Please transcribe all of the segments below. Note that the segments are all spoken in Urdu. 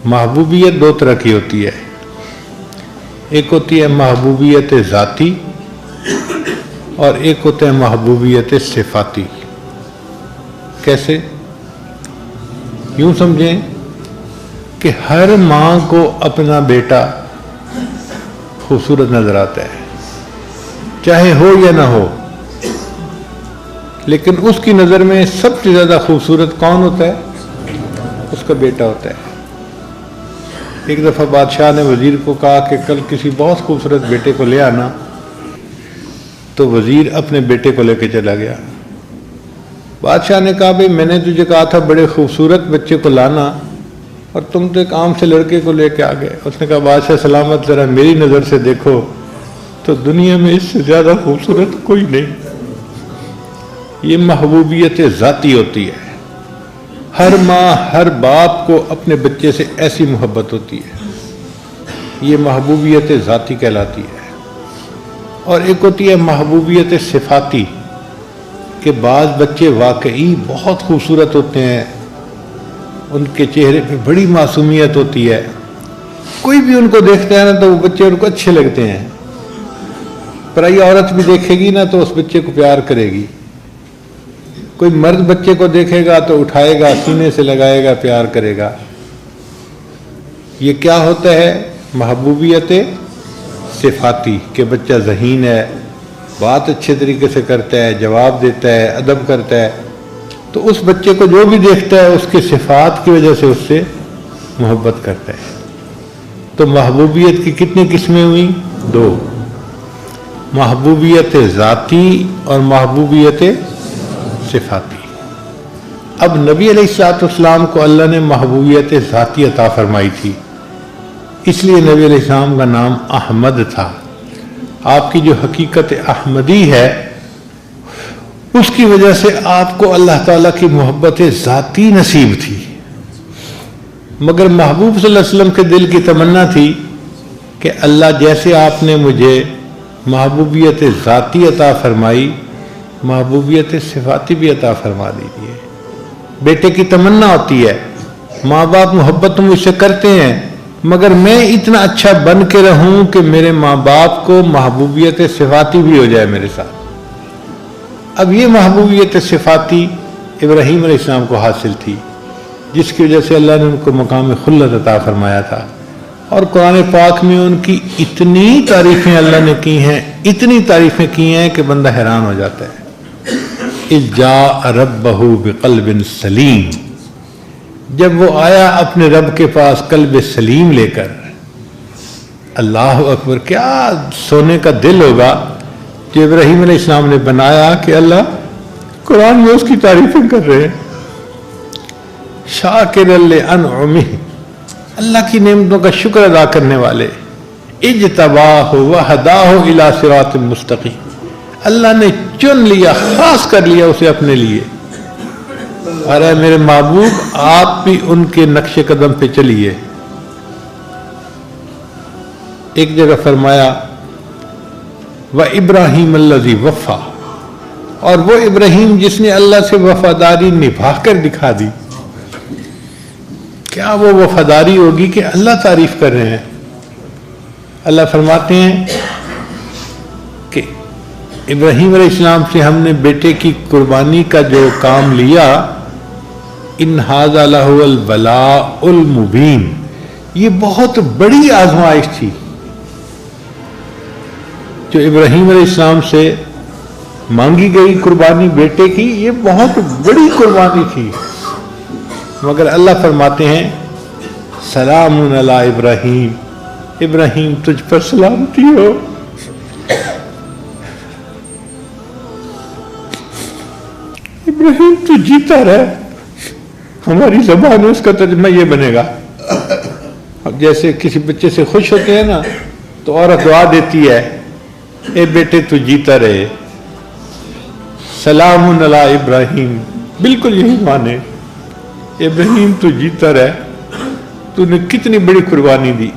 محبوبیت دو طرح کی ہوتی ہے، ایک ہوتی ہے محبوبیت ذاتی اور ایک ہوتا ہے محبوبیت صفاتی۔ کیسے؟ یوں سمجھیں کہ ہر ماں کو اپنا بیٹا خوبصورت نظر آتا ہے، چاہے ہو یا نہ ہو، لیکن اس کی نظر میں سب سے زیادہ خوبصورت کون ہوتا ہے؟ اس کا بیٹا ہوتا ہے۔ ایک دفعہ بادشاہ نے وزیر کو کہا کہ کل کسی بہت خوبصورت بیٹے کو لے آنا، تو وزیر اپنے بیٹے کو لے کے چلا گیا۔ بادشاہ نے کہا بھئی میں نے تجھے کہا تھا بڑے خوبصورت بچے کو لانا، اور تم تو ایک عام سے لڑکے کو لے کے آ گئے۔ اس نے کہا بادشاہ سلامت، ذرا میری نظر سے دیکھو تو دنیا میں اس سے زیادہ خوبصورت کوئی نہیں۔ یہ محبوبیت ذاتی ہوتی ہے۔ ہر ماں ہر باپ کو اپنے بچے سے ایسی محبت ہوتی ہے، یہ محبوبیت ذاتی کہلاتی ہے۔ اور ایک ہوتی ہے محبوبیت صفاتی، کہ بعض بچے واقعی بہت خوبصورت ہوتے ہیں، ان کے چہرے پہ بڑی معصومیت ہوتی ہے، کوئی بھی ان کو دیکھتا ہے نا تو وہ بچے ان کو اچھے لگتے ہیں، پرائی عورت بھی دیکھے گی نا تو اس بچے کو پیار کرے گی، کوئی مرد بچے کو دیکھے گا تو اٹھائے گا، سینے سے لگائے گا، پیار کرے گا۔ یہ کیا ہوتا ہے؟ محبوبیت صفاتی، کہ بچہ ذہین ہے، بات اچھے طریقے سے کرتا ہے، جواب دیتا ہے، ادب کرتا ہے، تو اس بچے کو جو بھی دیکھتا ہے اس کے صفات کی وجہ سے اس سے محبت کرتا ہے۔ تو محبوبیت کی کتنی قسمیں ہوئیں؟ دو، محبوبیت ذاتی اور محبوبیت صفاتی۔ اب نبی علیہ الصلوۃ والسلام کو اللہ نے محبوبیت ذاتی عطا فرمائی تھی، اس لیے نبی علیہ السلام کا نام احمد تھا۔ آپ کی جو حقیقت احمدی ہے اس کی وجہ سے آپ کو اللہ تعالیٰ کی محبت ذاتی نصیب تھی، مگر محبوب صلی اللہ علیہ وسلم کے دل کی تمنا تھی کہ اللہ جیسے آپ نے مجھے محبوبیت ذاتی عطا فرمائی، محبوبیت صفاتی بھی عطا فرما دیجیے۔ بیٹے کی تمنا ہوتی ہے، ماں باپ محبت تو مجھ سے کرتے ہیں، مگر میں اتنا اچھا بن کے رہوں کہ میرے ماں باپ کو محبوبیت صفاتی بھی ہو جائے میرے ساتھ۔ اب یہ محبوبیت صفاتی ابراہیم علیہ السلام کو حاصل تھی، جس کی وجہ سے اللہ نے ان کو مقام خلت عطا فرمایا تھا، اور قرآن پاک میں ان کی اتنی تعریفیں اللہ نے کی ہیں، اتنی تعریفیں کی ہیں کہ بندہ حیران ہو جاتا ہے۔ اذ جاء ربہ بقلب سلیم، جب وہ آیا اپنے رب کے پاس قلب سلیم لے کر۔ اللہ اکبر، کیا سونے کا دل ہوگا جو ابراہیم علیہ السلام نے بنایا کہ اللہ قرآن میں اس کی تعریفیں کر رہے ہیں۔ شاکر لانعمہ، اللہ کی نعمتوں کا شکر ادا کرنے والے۔ اجتباہ وہداہ الی صراط مستقیم، اللہ نے چن لیا، خاص کر لیا اسے اپنے لیے۔ ارے میرے محبوب، آپ بھی ان کے نقش قدم پہ چلیے۔ ایک جگہ فرمایا وَإِبْرَاهِيمَ الَّذِي وَفَّى، اور وہ ابراہیم جس نے اللہ سے وفاداری نبھا کر دکھا دی۔ کیا وہ وفاداری ہوگی کہ اللہ تعریف کر رہے ہیں؟ اللہ فرماتے ہیں کہ ابراہیم علیہ السلام سے ہم نے بیٹے کی قربانی کا جو کام لیا، ان ھذا لہو البلاء المبین، یہ بہت بڑی آزمائش تھی جو ابراہیم علیہ السلام سے مانگی گئی قربانی بیٹے کی، یہ بہت بڑی قربانی تھی، مگر اللہ فرماتے ہیں سلام علی ابراہیم، ابراہیم تجھ پر سلامتی ہو۔ ابراہیم تو جیتا رہے، ہماری زبان میں اس کا ترجمہ یہ بنے گا۔ اب جیسے کسی بچے سے خوش ہوتے ہیں نا تو عورت دعا دیتی ہے، اے بیٹے تو جیتا رہے، سلام علی ابراہیم، بالکل یہی مانے، ابراہیم تو جیتا رہے، تو نے کتنی بڑی قربانی دی۔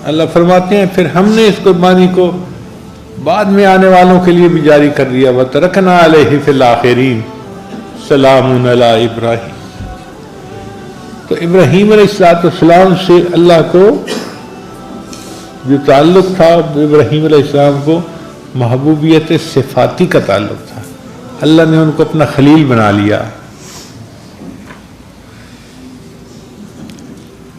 اللہ فرماتے ہیں پھر ہم نے اس قربانی کو بعد میں آنے والوں کے لیے بھی جاری کر دیا، وَتَرَكْنَا عَلَيْهِ فِي الْآخِرِينَ سلام علی ابراہیم۔ تو ابراہیم علیہ السلام سے اللہ کو جو تعلق تھا، ابراہیم علیہ السلام کو محبوبیت صفاتی کا تعلق تھا، اللہ نے ان کو اپنا خلیل بنا لیا۔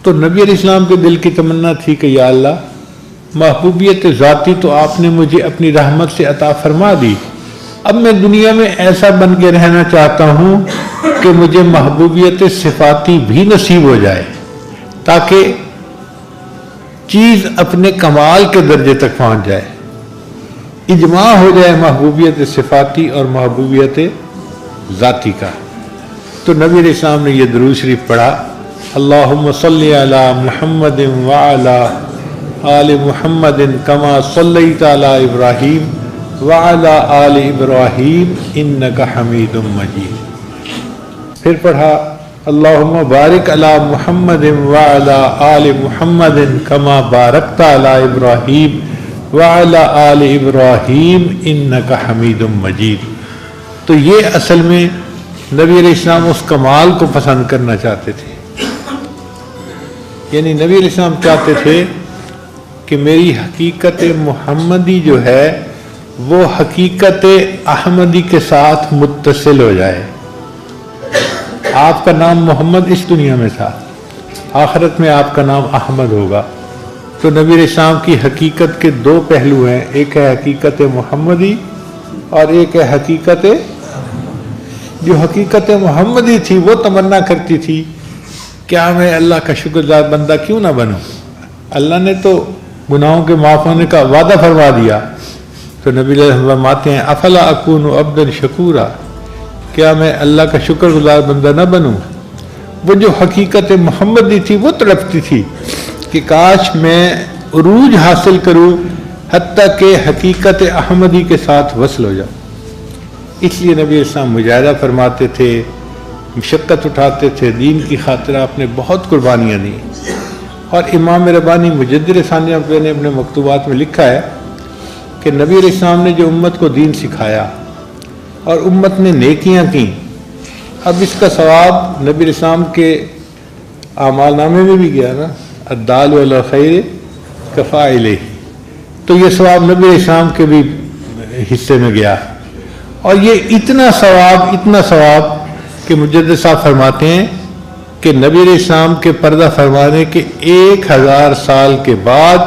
تو نبی علیہ السلام کے دل کی تمنا تھی کہ یا اللہ محبوبیت ذاتی تو آپ نے مجھے اپنی رحمت سے عطا فرما دی، اب میں دنیا میں ایسا بن کے رہنا چاہتا ہوں کہ مجھے محبوبیت صفاتی بھی نصیب ہو جائے، تاکہ چیز اپنے کمال کے درجے تک پہنچ جائے، اجماع ہو جائے محبوبیت صفاتی اور محبوبیت ذاتی کا۔ تو نبی علیہ السلام نے یہ درود شریف پڑھا، اللہم صلی علی محمد وعلی آل محمد کما صلیت علی ابراہیم وعلی آل ابراہیم انک حمید مجید۔ پھر پڑھا اللہم بارک علی محمد وعلی آل محمد کما بارکت علی ابراہیم وعلی آل ابراہیم انک حمید مجید۔ تو یہ اصل میں نبی علیہ السلام اس کمال کو پسند کرنا چاہتے تھے، یعنی نبی علیہ السلام چاہتے تھے کہ میری حقیقت محمدی جو ہے وہ حقیقت احمدی کے ساتھ متصل ہو جائے۔ آپ کا نام محمد اس دنیا میں تھا، آخرت میں آپ کا نام احمد ہوگا۔ تو نبی علیہ السلام کی حقیقت کے دو پہلو ہیں، ایک ہے حقیقت محمدی اور ایک ہے حقیقت، جو حقیقت محمدی تھی وہ تمنا کرتی تھی کیا میں اللہ کا شکر گزار بندہ کیوں نہ بنوں، اللہ نے تو گناہوں کے معاف ہونے کا وعدہ فرما دیا۔ تو نبی علیہ السلام فرماتے ہیں افلا اکون عبدا شکورا، کیا میں اللہ کا شکر گزار بندہ نہ بنوں۔ وہ جو حقیقت محمدی تھی وہ تڑپتی تھی کہ کاش میں عروج حاصل کروں حتیٰ کہ حقیقت احمدی کے ساتھ وصل ہو جاؤں۔ اس لیے نبی اسلام مجاہدہ فرماتے تھے، مشقت اٹھاتے تھے، دین کی خاطر آپ نے بہت قربانیاں دی۔ اور امام ربانی مجدد ثانیہ نے اپنے مکتوبات میں لکھا ہے کہ نبی علیہ السلام نے جو امت کو دین سکھایا اور امت نے نیکیاں کی، اب اس کا ثواب نبی علیہ السلام کے اعمال نامے میں بھی گیا نا، الدال علی الخیر کفاعلہ، تو یہ ثواب نبی علیہ السلام کے بھی حصے میں گیا۔ اور یہ اتنا ثواب کہ مجدد صاحب فرماتے ہیں کہ نبی علیہ السلام کے پردہ فرمانے کے 1000 سال کے بعد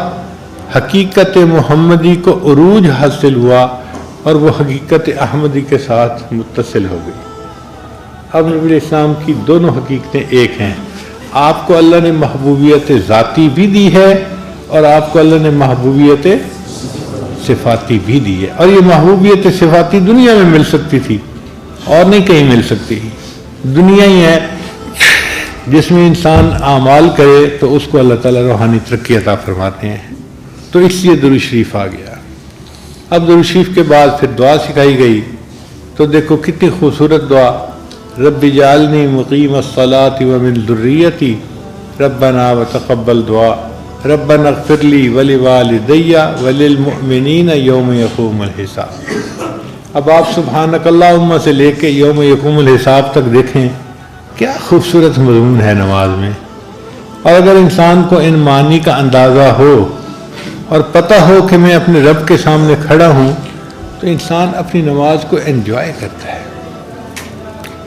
حقیقت محمدی کو عروج حاصل ہوا اور وہ حقیقت احمدی کے ساتھ متصل ہو گئی۔ اب نبی علیہ السلام کی دونوں حقیقتیں ایک ہیں، آپ کو اللہ نے محبوبیت ذاتی بھی دی ہے اور آپ کو اللہ نے محبوبیت صفاتی بھی دی ہے، اور یہ محبوبیت صفاتی دنیا میں مل سکتی تھی اور نہیں کہیں مل سکتی، دنیا ہی ہے جس میں انسان اعمال کرے تو اس کو اللہ تعالیٰ روحانی ترقی عطا فرماتے ہیں۔ تو اس لیے درود شریف آ گیا۔ اب درود شریف کے بعد پھر دعا سکھائی گئی، تو دیکھو کتنی خوبصورت دعا، رب اجعلنی مقیم الصلاۃ ومن ذریتی ربنا وتقبل دعا ربنا اغفر لی ولوالدی وللمؤمنین یوم یقوم الحساب۔ اب آپ سبحانک اللہم سے لے کے یوم یقوم الحساب تک دیکھیں کیا خوبصورت مضمون ہے نماز میں۔ اور اگر انسان کو ان معنی کا اندازہ ہو اور پتہ ہو کہ میں اپنے رب کے سامنے کھڑا ہوں تو انسان اپنی نماز کو انجوائے کرتا ہے۔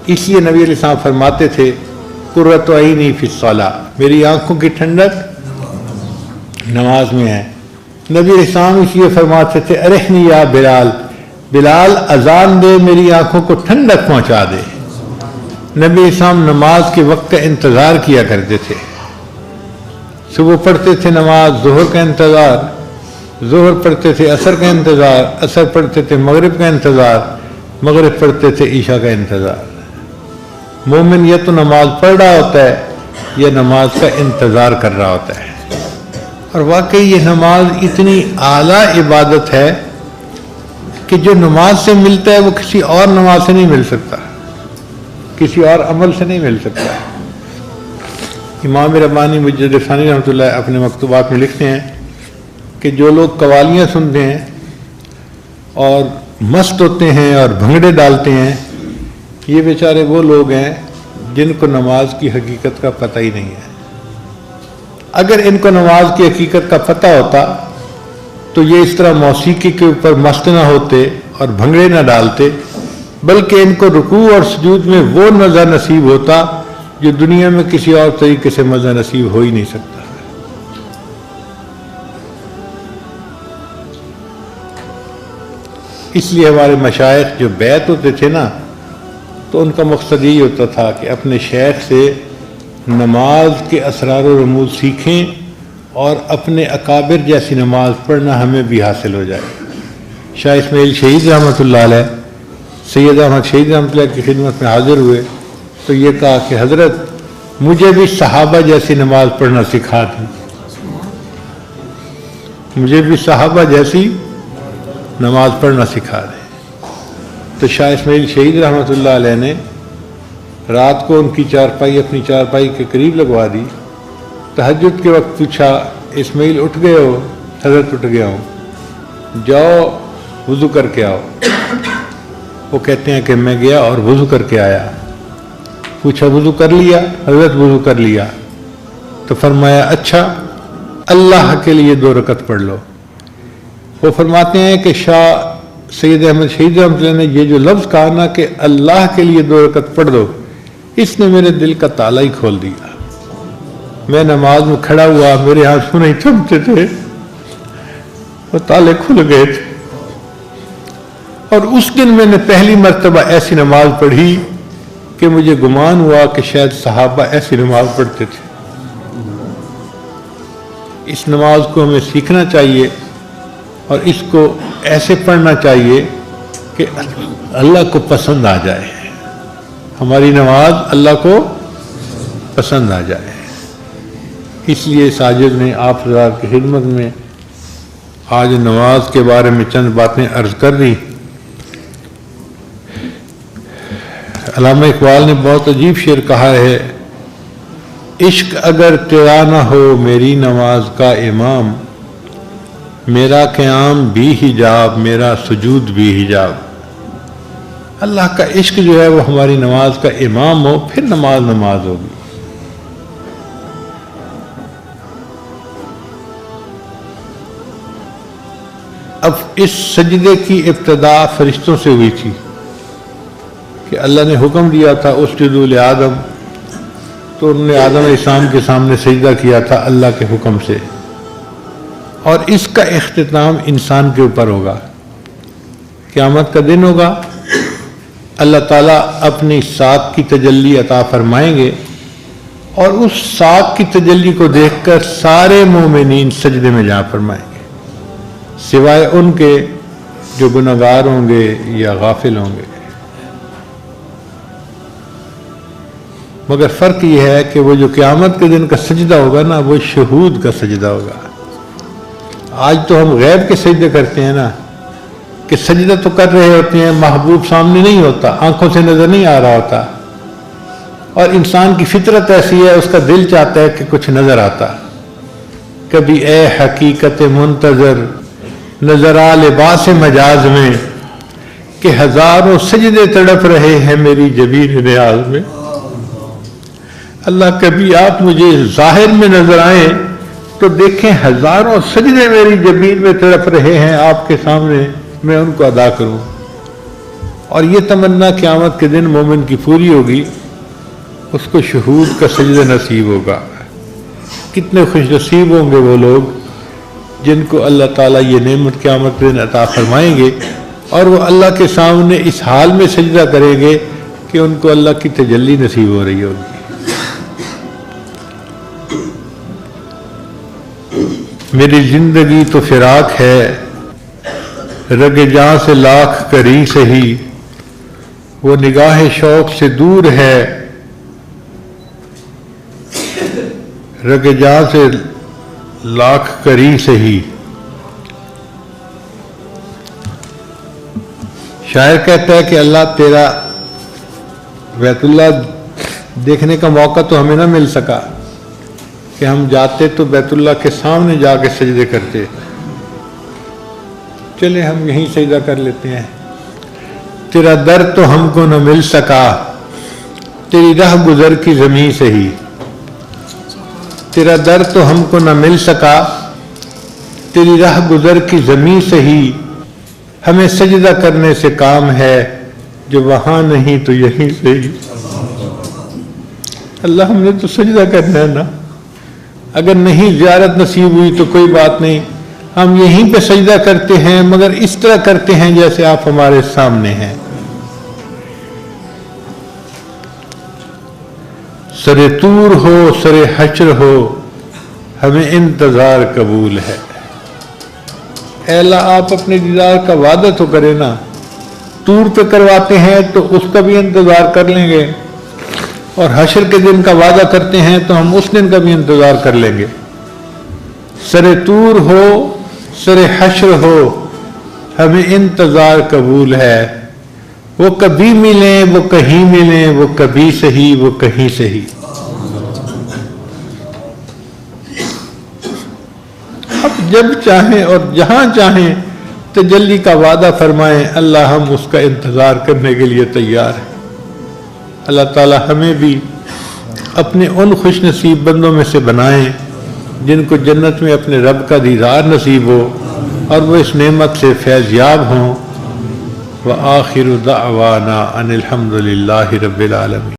اس لیے نبی علیہ السلام فرماتے تھے قرۃ عینی فی الصلاۃ، میری آنکھوں کی ٹھنڈک نماز میں ہے۔ نبی علیہ السلام اس لیے فرماتے تھے ارحنی یا بلال، بلال اذان دے میری آنکھوں کو ٹھنڈک پہنچا دے۔ نبی علیہ السلام نماز کے وقت کا انتظار کیا کرتے تھے، صبح پڑھتے تھے نماز، ظہر کا انتظار، ظہر پڑھتے تھے عصر کا انتظار، عصر پڑھتے تھے مغرب کا انتظار، مغرب پڑھتے تھے عشاء کا انتظار۔ مومن یا تو نماز پڑھ رہا ہوتا ہے یا نماز کا انتظار کر رہا ہوتا ہے۔ اور واقعی یہ نماز اتنی اعلیٰ عبادت ہے کہ جو نماز سے ملتا ہے وہ کسی اور نماز سے نہیں مل سکتا، کسی اور عمل سے نہیں مل سکتا۔ امام ربانی مجدد ثانی رحمۃ اللہ اپنے مکتوبات میں لکھتے ہیں کہ جو لوگ قوالیاں سنتے ہیں اور مست ہوتے ہیں اور بھنگڑے ڈالتے ہیں، یہ بیچارے وہ لوگ ہیں جن کو نماز کی حقیقت کا پتہ ہی نہیں ہے۔ اگر ان کو نماز کی حقیقت کا پتہ ہوتا تو یہ اس طرح موسیقی کے اوپر مست نہ ہوتے اور بھنگڑے نہ ڈالتے، بلکہ ان کو رکوع اور سجود میں وہ مزہ نصیب ہوتا جو دنیا میں کسی اور طریقے سے مزہ نصیب ہو ہی نہیں سکتا۔ اس لیے ہمارے مشائخ جو بیعت ہوتے تھے نا، تو ان کا مقصد یہی ہوتا تھا کہ اپنے شیخ سے نماز کے اسرار و رموز سیکھیں اور اپنے اکابر جیسی نماز پڑھنا ہمیں بھی حاصل ہو جائے۔ شاہ اسماعیل شہید رحمۃ اللہ علیہ سید احمد شہید رحمۃ اللہ کی خدمت میں حاضر ہوئے تو یہ کہا کہ حضرت مجھے بھی صحابہ جیسی نماز پڑھنا سکھا دیں، مجھے بھی صحابہ جیسی نماز پڑھنا سکھا دیں۔ تو شاہ اسماعیل شہید رحمۃ اللہ علیہ نے رات کو ان کی چارپائی اپنی چارپائی کے قریب لگوا دی۔ تہجد کے وقت پوچھا، اسماعیل اٹھ گئے ہو؟ حضرت اٹھ گیا ہوں، جاؤ وضو کر کے آؤ۔ وہ کہتے ہیں کہ میں گیا اور وضو کر کے آیا۔ پوچھا وضو کر لیا؟ حضرت وضو کر لیا۔ تو فرمایا اچھا اللہ کے لیے 2 رکعت پڑھ لو۔ وہ فرماتے ہیں کہ شاہ سید احمد شہید رحمۃ اللہ نے یہ جو لفظ کہا نا کہ اللہ کے لیے 2 رکعت پڑھ دو، اس نے میرے دل کا تالا ہی کھول دیا۔ میں نماز میں کھڑا ہوا، میرے ہاتھ نہیں تھمتے تھے، وہ تالے کھل گئے تھے، اور اس دن میں نے پہلی مرتبہ ایسی نماز پڑھی کہ مجھے گمان ہوا کہ شاید صحابہ ایسی نماز پڑھتے تھے۔ اس نماز کو ہمیں سیکھنا چاہیے اور اس کو ایسے پڑھنا چاہیے کہ اللہ کو پسند آ جائے، ہماری نماز اللہ کو پسند آ جائے۔ اس لیے ساجد نے آپ حضرات کی خدمت میں آج نماز کے بارے میں چند باتیں عرض کر دی۔ علامہ اقبال نے بہت عجیب شعر کہا ہے، عشق اگر تیرا نہ ہو میری نماز کا امام، میرا قیام بھی حجاب میرا سجود بھی حجاب۔ اللہ کا عشق جو ہے وہ ہماری نماز کا امام ہو، پھر نماز نماز ہوگی۔ اب اس سجدے کی ابتدا فرشتوں سے ہوئی تھی کہ اللہ نے حکم دیا تھا اسجدوا لآدم، تو انہوں نے آدم علیہ السلام کے سامنے سجدہ کیا تھا اللہ کے حکم سے، اور اس کا اختتام انسان کے اوپر ہوگا۔ قیامت کا دن ہوگا، اللہ تعالیٰ اپنی ساکھ کی تجلی عطا فرمائیں گے، اور اس ساکھ کی تجلی کو دیکھ کر سارے مومنین سجدے میں جا فرمائیں گے، سوائے ان کے جو گنہگار ہوں گے یا غافل ہوں گے۔ مگر فرق یہ ہے کہ وہ جو قیامت کے دن کا سجدہ ہوگا نا، وہ شہود کا سجدہ ہوگا۔ آج تو ہم غیب کے سجدے کرتے ہیں نا، کہ سجدہ تو کر رہے ہوتے ہیں، محبوب سامنے نہیں ہوتا، آنکھوں سے نظر نہیں آ رہا ہوتا، اور انسان کی فطرت ایسی ہے، اس کا دل چاہتا ہے کہ کچھ نظر آتا۔ کبھی اے حقیقت منتظر نظر آ لباس مجاز میں، کہ ہزاروں سجدے تڑپ رہے ہیں میری جبین نیاز میں۔ اللہ کبھی آپ مجھے ظاہر میں نظر آئیں تو دیکھیں ہزاروں سجدے میری جبین میں تڑپ رہے ہیں آپ کے سامنے، میں ان کو ادا کروں۔ اور یہ تمنا قیامت کے دن مومن کی پوری ہوگی، اس کو شہود کا سجدہ نصیب ہوگا۔ کتنے خوش نصیب ہوں گے وہ لوگ جن کو اللہ تعالیٰ یہ نعمت قیامت کے دن عطا فرمائیں گے، اور وہ اللہ کے سامنے اس حال میں سجدہ کریں گے کہ ان کو اللہ کی تجلی نصیب ہو رہی ہوگی۔ میری زندگی تو فراق ہے، رگ جاں سے لاکھ کری سہی، وہ نگاہ شوق سے دور ہے، رگ جاں سے لاکھ کری سہی۔ شاعر کہتا ہے کہ اللہ تیرا بیت اللہ دیکھنے کا موقع تو ہمیں نہ مل سکا کہ ہم جاتے تو بیت اللہ کے سامنے جا کے سجدے کرتے، چلے ہم یہیں سجدہ کر لیتے ہیں۔ تیرا در تو ہم کو نہ مل سکا، تیری راہ گزر کی زمین سے ہی، تیرا در تو ہم کو نہ مل سکا، تیری راہ گزر کی زمین سے ہی ہمیں سجدہ کرنے سے کام ہے، جو وہاں نہیں تو یہیں سے ہی۔ اللہ ہم نے تو سجدہ کرنا ہے نا، اگر نہیں زیارت نصیب ہوئی تو کوئی بات نہیں، ہم یہیں پہ سجدہ کرتے ہیں، مگر اس طرح کرتے ہیں جیسے آپ ہمارے سامنے ہیں۔ سر طور ہو سر حشر ہو ہمیں انتظار قبول ہے۔ اے اللہ آپ اپنے دیدار کا وعدہ تو کرے نا، طور پہ کرواتے ہیں تو اس کا بھی انتظار کر لیں گے، اور حشر کے دن کا وعدہ کرتے ہیں تو ہم اس دن کا بھی انتظار کر لیں گے۔ سر طور ہو سر حشر ہو ہمیں انتظار قبول ہے، وہ کبھی ملیں وہ کہیں ملیں، وہ کبھی صحیح وہ کہیں صحیح۔ اب جب چاہیں اور جہاں چاہیں تجلی کا وعدہ فرمائیں، اللہ ہم اس کا انتظار کرنے کے لیے تیار ہیں۔ اللہ تعالی ہمیں بھی اپنے ان خوش نصیب بندوں میں سے بنائیں جن کو جنت میں اپنے رب کا دیدار نصیب ہو اور وہ اس نعمت سے فیض یاب ہوں۔ وآخر دعوانا ان الحمد للہ رب العالمین۔